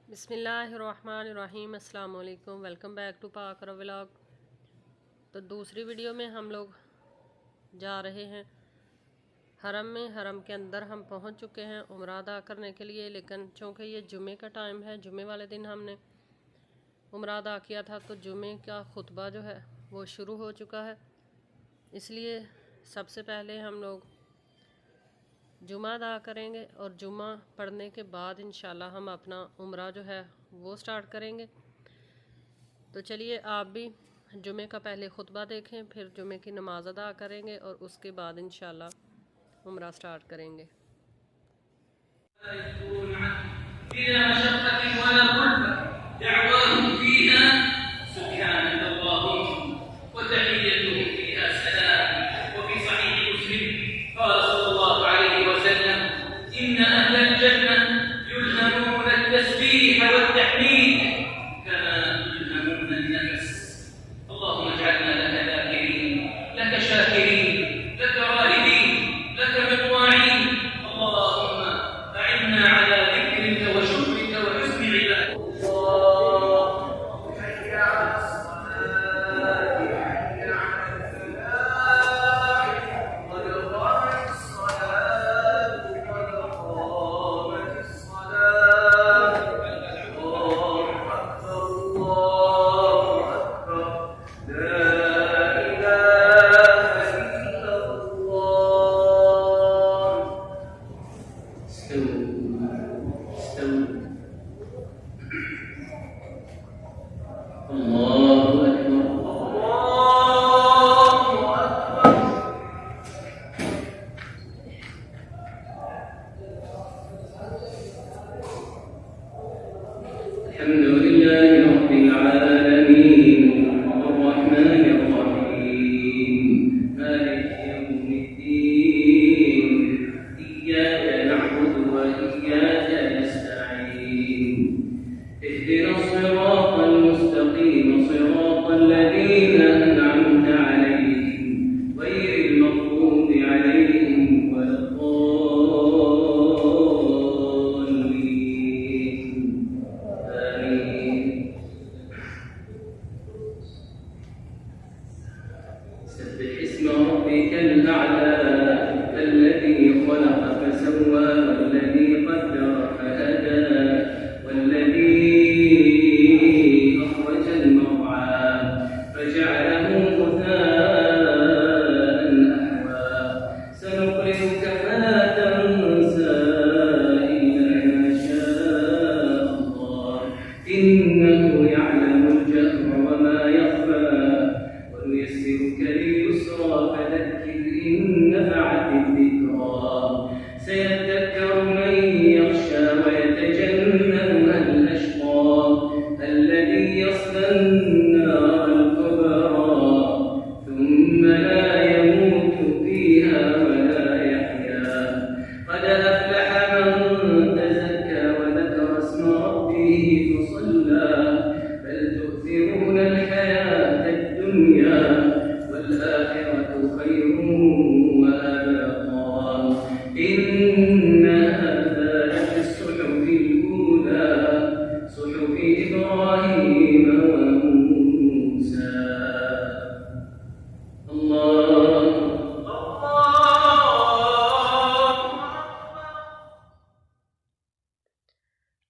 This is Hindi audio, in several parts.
बिस्मिल्लाहिर्रहमानिर्रहीम। अस्सलाम वालेकुम। वेलकम बैक टू पाक व्लॉग। तो दूसरी वीडियो में हम लोग जा रहे हैं हरम में। हरम के अंदर हम पहुंच चुके हैं उम्रा अदा करने के लिए, लेकिन चूँकि ये जुमे का टाइम है, जुमे वाले दिन हमने उम्रा अदा किया था, तो जुमे का खुतबा जो है वो शुरू हो चुका है। इसलिए सबसे पहले हम लोग जुमा अदा करेंगे और जुमा पढ़ने के बाद इंशाल्लाह हम अपना उम्रा जो है वो स्टार्ट करेंगे। तो चलिए आप भी जुमे का पहले खुतबा देखें, फिर जुमे की नमाज अदा करेंगे और उसके बाद इंशाल्लाह उम्रा स्टार्ट करेंगे।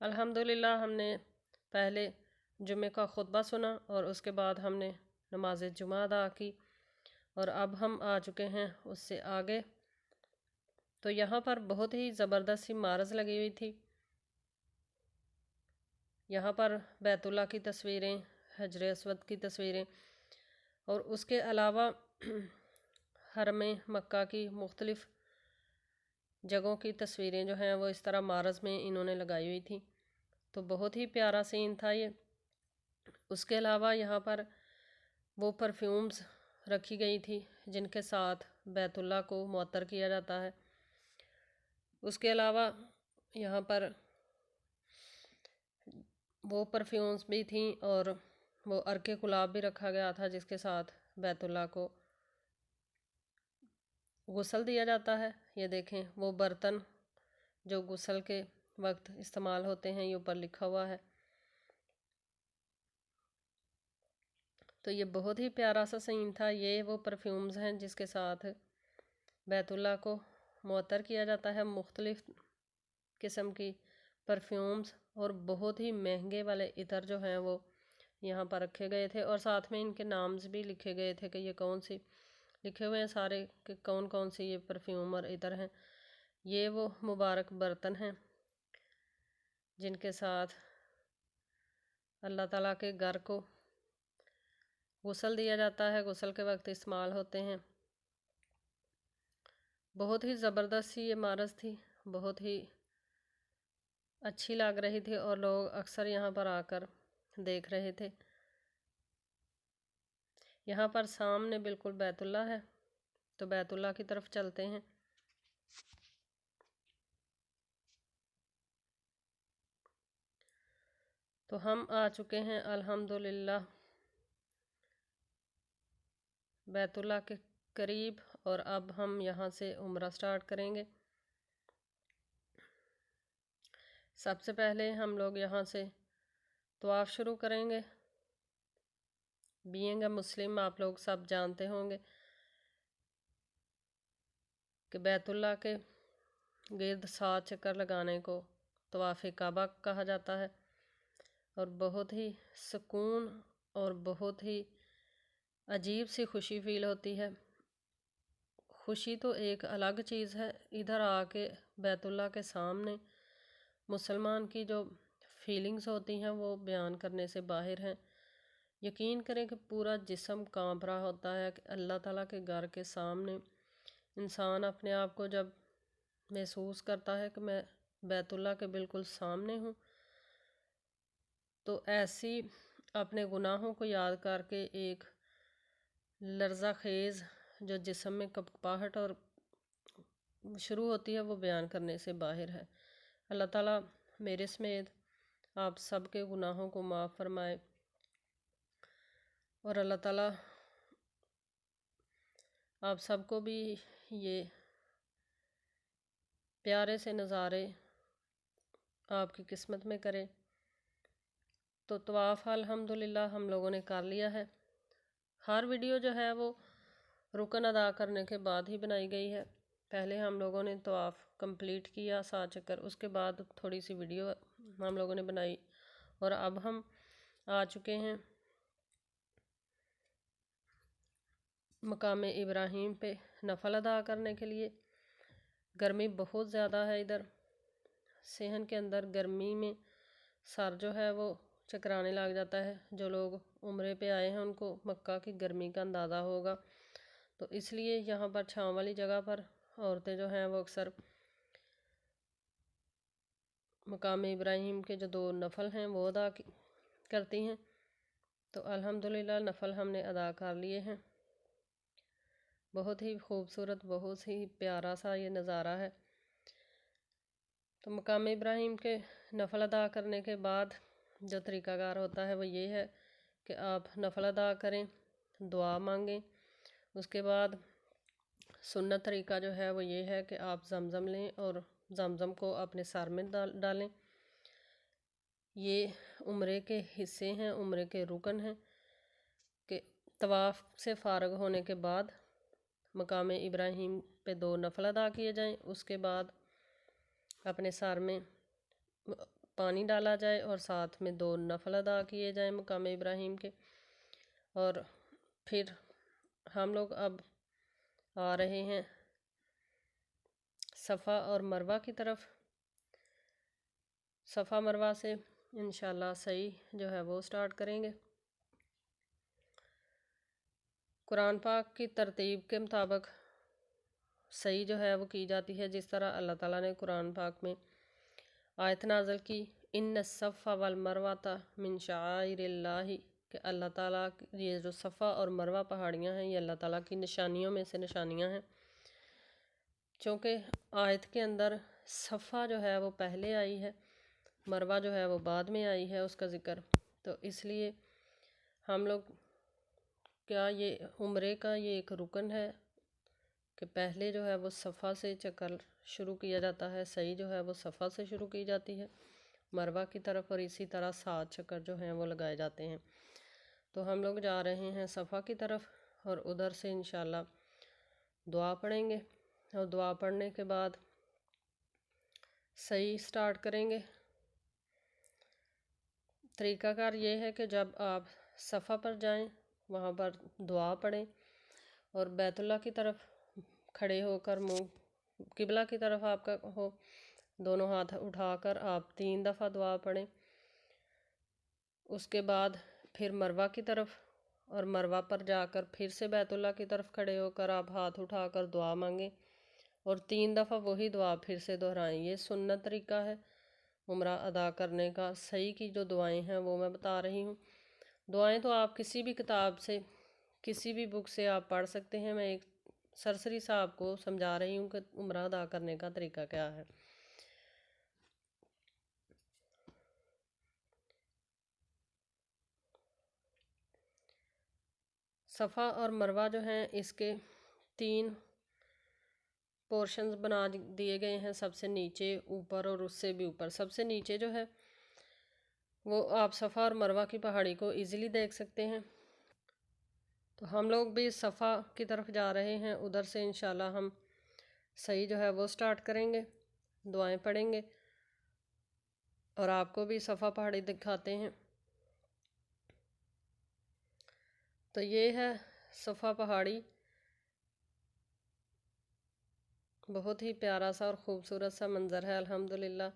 अल्हम्दुलिल्लाह हमने पहले जुमे का खुतबा सुना और उसके बाद हमने नमाज जुमा अदा की और अब हम आ चुके हैं उससे आगे। तो यहाँ पर बहुत ही ज़बरदस्त सी मारज़ लगी हुई थी। यहाँ पर बैतुल्लाह की तस्वीरें, हजर अस्वद की तस्वीरें और उसके अलावा हरम मक्का की मुख्तलिफ़ जगहों की तस्वीरें जो हैं वो इस तरह मारज़ में इन्होंने लगाई हुई थी। तो बहुत ही प्यारा सीन था ये। उसके अलावा यहाँ पर वो परफ्यूम्स रखी गई थी जिनके साथ बैतुल्लाह को मुअत्तर किया जाता है। उसके अलावा यहाँ पर वो परफ्यूम्स भी थी और वो अर्के गुलाब भी रखा गया था जिसके साथ बैतुल्लाह को गुस्ल दिया जाता है। ये देखें वो बर्तन जो गुस्ल के वक्त इस्तेमाल होते हैं, ये ऊपर लिखा हुआ है। तो ये बहुत ही प्यारा सा सीन था। ये वो परफ्यूम्स हैं जिसके साथ बैतुल्लाह को मुअत्तर किया जाता है। मुख्तलिफ़ किस्म की परफ्यूम्स और बहुत ही महंगे वाले इतर जो हैं वो यहाँ पर रखे गए थे, और साथ में इनके नाम्स भी लिखे गए थे कि ये कौन सी, लिखे हुए हैं सारे कि कौन कौन सी ये परफ्यूम और इतर हैं। ये वो मुबारक बर्तन हैं जिनके साथ अल्लाह ताला के घर को गुस्ल दिया जाता है, गुस्ल के वक्त इस्तेमाल होते हैं। बहुत ही ज़बरदस्त सी ये इमारत थी, बहुत ही अच्छी लग रही थी और लोग अक्सर यहाँ पर आकर देख रहे थे। यहाँ पर सामने बिल्कुल बैतुल्लाह है, तो बैतुल्लाह की तरफ चलते हैं। तो हम आ चुके हैं अल्हम्दुलिल्लाह बैतुल्लाह के करीब, और अब हम यहाँ से उम्रा स्टार्ट करेंगे। सबसे पहले हम लोग यहाँ से तवाफ़ शुरू करेंगे। बीइंग अ मुस्लिम आप लोग सब जानते होंगे कि बैतुल्लाह के गिर्द 7 चक्कर लगाने को तवाफ़ काबा कहा जाता है, और बहुत ही सुकून और बहुत ही अजीब सी खुशी फ़ील होती है। खुशी तो एक अलग चीज़ है, इधर आके बैतुल्लाह के सामने मुसलमान की जो फीलिंग्स होती हैं वो बयान करने से बाहर हैं। यकीन करें कि पूरा जिस्म कांप रहा होता है कि अल्लाह ताला के घर के सामने इंसान अपने आप को जब महसूस करता है कि मैं बैतुल्लाह के बिल्कुल सामने हूँ, तो ऐसी अपने गुनाहों को याद करके एक लर्ज़ा खेज़ जो जिस्म में कपकपाहट और शुरू होती है वो बयान करने से बाहर है। अल्लाह ताला मेरे समेत आप सब के गुनाहों को माफ़ फरमाए, और अल्लाह ताला आप सबको भी ये प्यारे से नज़ारे आपकी किस्मत में करे। तो तवाफ़ अल्हम्दुलिल्लाह हम लोगों ने कर लिया है। हर वीडियो जो है वो रुकन अदा करने के बाद ही बनाई गई है। पहले हम लोगों ने तवाफ़ कंप्लीट किया 7 चक्कर, उसके बाद थोड़ी सी वीडियो हम लोगों ने बनाई, और अब हम आ चुके हैं मकाम इब्राहीम पे नफल अदा करने के लिए। गर्मी बहुत ज़्यादा है इधर सेहन के अंदर, गर्मी में सर जो है वो चकराने लग जाता है। जो लोग उम्रे पे आए हैं उनको मक्का की गर्मी का अंदाज़ा होगा, तो इसलिए यहाँ पर छाँव वाली जगह पर औरतें जो हैं वो अक्सर मकाम इब्राहीम के जो 2 नफल हैं वो अदा करती हैं। तो अल्हम्दुलिल्लाह नफल हमने अदा कर लिए हैं। बहुत ही खूबसूरत, बहुत ही प्यारा सा ये नज़ारा है। तो मकाम इब्राहीम के नफल अदा करने के बाद जो तरीक़ाकार होता है वो ये है कि आप नफल अदा करें, दुआ मांगें। उसके बाद सुन्नत तरीका जो है वो ये है कि आप ज़मज़म लें और ज़मज़म को अपने सर में डालें। ये उम्रे के हिस्से हैं, उम्रे के रुकन हैं कि तवाफ़ से फ़ारग होने के बाद मकाम इब्राहीम पे 2 नफल अदा किए जाएं। उसके बाद अपने सर में पानी डाला जाए और साथ में 2 नफल अदा किए जाएं मकाम इब्राहीम के। और फिर हम लोग अब आ रहे हैं सफ़ा और मरवा की तरफ। सफ़ा मरवा से इंशाल्लाह सही जो है वो स्टार्ट करेंगे। कुरान पाक की तरतीब के मुताबिक सही जो है वो की जाती है, जिस तरह अल्लाह ताला ने कुरान पाक में आयत नाज़िल की, इन्न सफ़ा वल मरवाता मिन शाइरिल्लाहि, कि अल्लाह ताला ये जो सफ़ा और मरवा पहाड़ियाँ हैं ये अल्लाह ताला की निशानियों में से निशानियाँ हैं। चूँकि आयत के अंदर सफ़ा जो है वो पहले आई है, मरवा जो है वो बाद में आई है उसका ज़िक्र, तो इसलिए हम लोग क्या ये उम्रे का ये एक रुकन है कि पहले जो है वो सफ़ा से चक्कर शुरू किया जाता है, सही जो है वो सफ़ा से शुरू की जाती है मरवा की तरफ, और इसी तरह 7 चक्कर जो हैं वो लगाए जाते हैं। तो हम लोग जा रहे हैं सफ़ा की तरफ और उधर से इंशाल्लाह दुआ पढ़ेंगे, और दुआ पढ़ने के बाद सही स्टार्ट करेंगे। तरीक़ाकार ये है कि जब आप सफ़ा पर जाएं, वहाँ पर दुआ पढ़ें और बैतुल्लाह की तरफ खड़े होकर मुँह किबला की तरफ आपका हो, दोनों हाथ उठाकर आप 3 दफ़ा दुआ पढ़ें। उसके बाद फिर मरवा की तरफ, और मरवा पर जाकर फिर से बैतुल्लाह की तरफ खड़े होकर आप हाथ उठाकर दुआ मांगें और 3 दफ़ा वही दुआ फिर से दोहराएं। ये सुन्नत तरीका है उम्रा अदा करने का। सही की जो दुआएं हैं वो मैं बता रही हूँ। दुआएं तो आप किसी भी किताब से, किसी भी बुक से आप पढ़ सकते हैं। मैं एक सरसरी सा आपको समझा रही हूँ कि उम्रा अदा करने का तरीका क्या है। सफ़ा और मरवा जो हैं इसके 3 पोर्शंस बना दिए गए हैं, सबसे नीचे, ऊपर और उससे भी ऊपर। सबसे नीचे जो है वो आप सफ़ा और मरवा की पहाड़ी को इजीली देख सकते हैं। तो हम लोग भी सफ़ा की तरफ जा रहे हैं, उधर से इंशाल्लाह हम सही जो है वो स्टार्ट करेंगे, दुआएं पढ़ेंगे और आपको भी सफ़ा पहाड़ी दिखाते हैं। तो ये है सफ़ा पहाड़ी, बहुत ही प्यारा सा और ख़ूबसूरत सा मंज़र है अल्हम्दुलिल्लाह।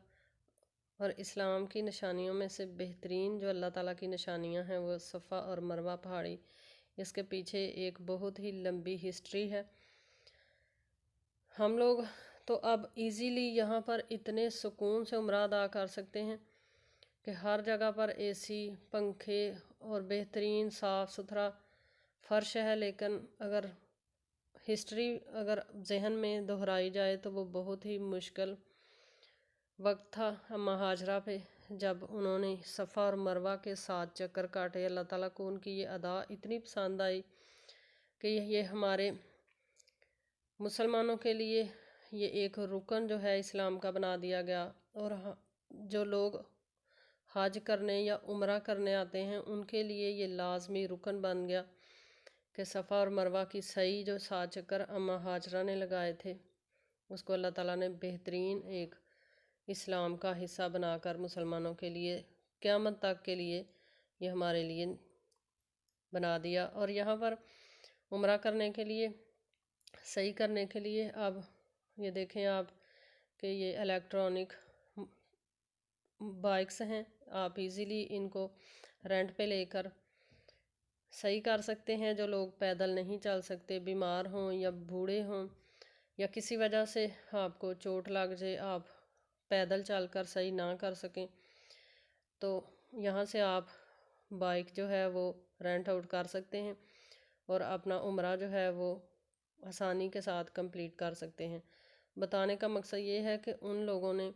और इस्लाम की निशानियों में से बेहतरीन जो अल्लाह ताला की निशानियां हैं वो सफ़ा और मरवा पहाड़ी। इसके पीछे एक बहुत ही लंबी हिस्ट्री है। हम लोग तो अब इजीली यहाँ पर इतने सुकून से उम्रा अदा कर सकते हैं कि हर जगह पर एसी, पंखे और बेहतरीन साफ़ सुथरा फ़र्श है। लेकिन अगर हिस्ट्री अगर जहन में दोहराई जाए तो वो बहुत ही मुश्किल वक्त था अम्मा हाजरा पे, जब उन्होंने सफ़ा और मरवा के 7 चक्कर काटे। अल्लाह ताला को उनकी ये अदा इतनी पसंद आई कि ये हमारे मुसलमानों के लिए ये एक रुकन जो है इस्लाम का बना दिया गया। और जो लोग हज करने या उम्रा करने आते हैं उनके लिए ये लाजमी रुकन बन गया कि सफ़ा और मरवा की सही जो 7 चक्कर अम्मा हाजरा ने लगाए थे उसको अल्लाह ताला ने बेहतरीन एक इस्लाम का हिस्सा बनाकर मुसलमानों के लिए क़यामत तक के लिए ये हमारे लिए बना दिया। और यहाँ पर उम्रा करने के लिए, सही करने के लिए अब ये देखें आप कि ये इलेक्ट्रॉनिक बाइक्स हैं, आप इजीली इनको रेंट पे लेकर सही कर सकते हैं। जो लोग पैदल नहीं चल सकते, बीमार हों या बूढ़े हों या किसी वजह से आपको चोट लग जाए, आप पैदल चलकर सही ना कर सकें, तो यहाँ से आप बाइक जो है वो रेंट आउट कर सकते हैं और अपना उम्रा जो है वो आसानी के साथ कंप्लीट कर सकते हैं। बताने का मकसद ये है कि उन लोगों ने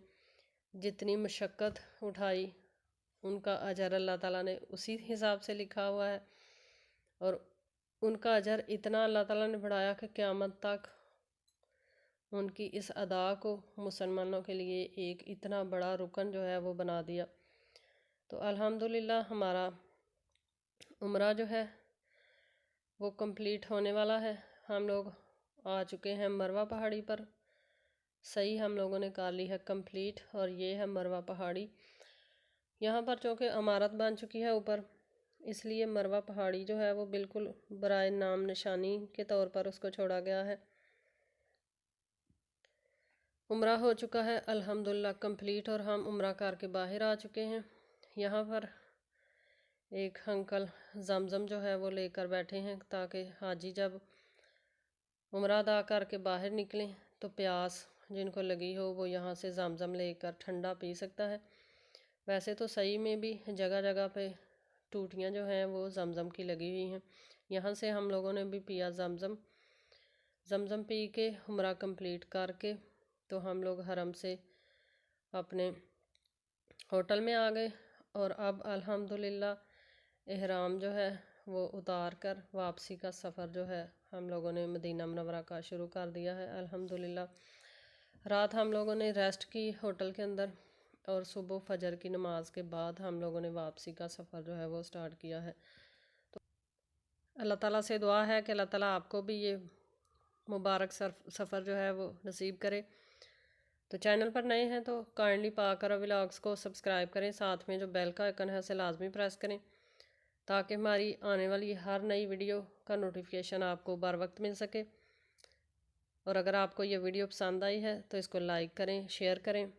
जितनी मशक्क़त उठाई उनका अजर अल्लाह ताला ने उसी हिसाब से लिखा हुआ है, और उनका अजर इतना अल्लाह ताला ने बढ़ाया कि क़यामत तक उनकी इस अदा को मुसलमानों के लिए एक इतना बड़ा रुकन जो है वो बना दिया। तो अल्हम्दुलिल्लाह हमारा उम्रा जो है वो कंप्लीट होने वाला है। हम लोग आ चुके हैं मरवा पहाड़ी पर, सही हम लोगों ने कर ली है कंप्लीट। और ये है मरवा पहाड़ी। यहाँ पर चूँकि इमारत बन चुकी है ऊपर, इसलिए मरवा पहाड़ी जो है वो बिल्कुल बराए नाम निशानी के तौर पर उसको छोड़ा गया है। उम्रा हो चुका है अल्हम्दुलिल्लाह कंप्लीट, और हम उम्रा करके बाहर आ चुके हैं। यहाँ पर एक अंकल जमजम जो है वो लेकर बैठे हैं ताकि हाजी जब उम्रा अदा करके बाहर निकलें तो प्यास जिनको लगी हो वो यहाँ से जमजम लेकर ठंडा पी सकता है। वैसे तो सही में भी जगह जगह पे टूटियाँ जो हैं वो जमजम की लगी हुई हैं। यहाँ से हम लोगों ने भी पिया जमजम पी के उम्रा कंप्लीट करके तो हम लोग हरम से अपने होटल में आ गए। और अब अल्हम्दुलिल्लाह एहराम जो है वो उतार कर वापसी का सफ़र जो है हम लोगों ने मदीना मुनव्वरा का शुरू कर दिया है अल्हम्दुलिल्लाह। रात हम लोगों ने रेस्ट की होटल के अंदर और सुबह फजर की नमाज के बाद हम लोगों ने वापसी का सफ़र जो है वो स्टार्ट किया है। तो अल्लाह ताला से दुआ है कि अल्लाह ताला आपको भी ये मुबारक सफ़र जो है वो नसीब करे। तो चैनल पर नए हैं तो काइंडली पाक अरब व्लॉग्स को सब्सक्राइब करें, साथ में जो बेल का आइकन है उसे लाजमी प्रेस करें ताकि हमारी आने वाली हर नई वीडियो का नोटिफिकेशन आपको बर वक्त मिल सके। और अगर आपको ये वीडियो पसंद आई है तो इसको लाइक करें, शेयर करें।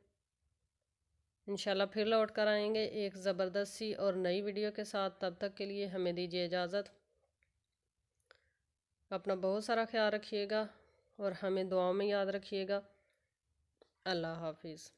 इंशाल्लाह फिर लौट कर आएंगे एक ज़बरदस्त सी और नई वीडियो के साथ। तब तक के लिए हमें दीजिए इजाज़त। अपना बहुत सारा ख्याल रखिएगा और हमें दुआओं में याद रखिएगा। अल्लाह हाफिज़।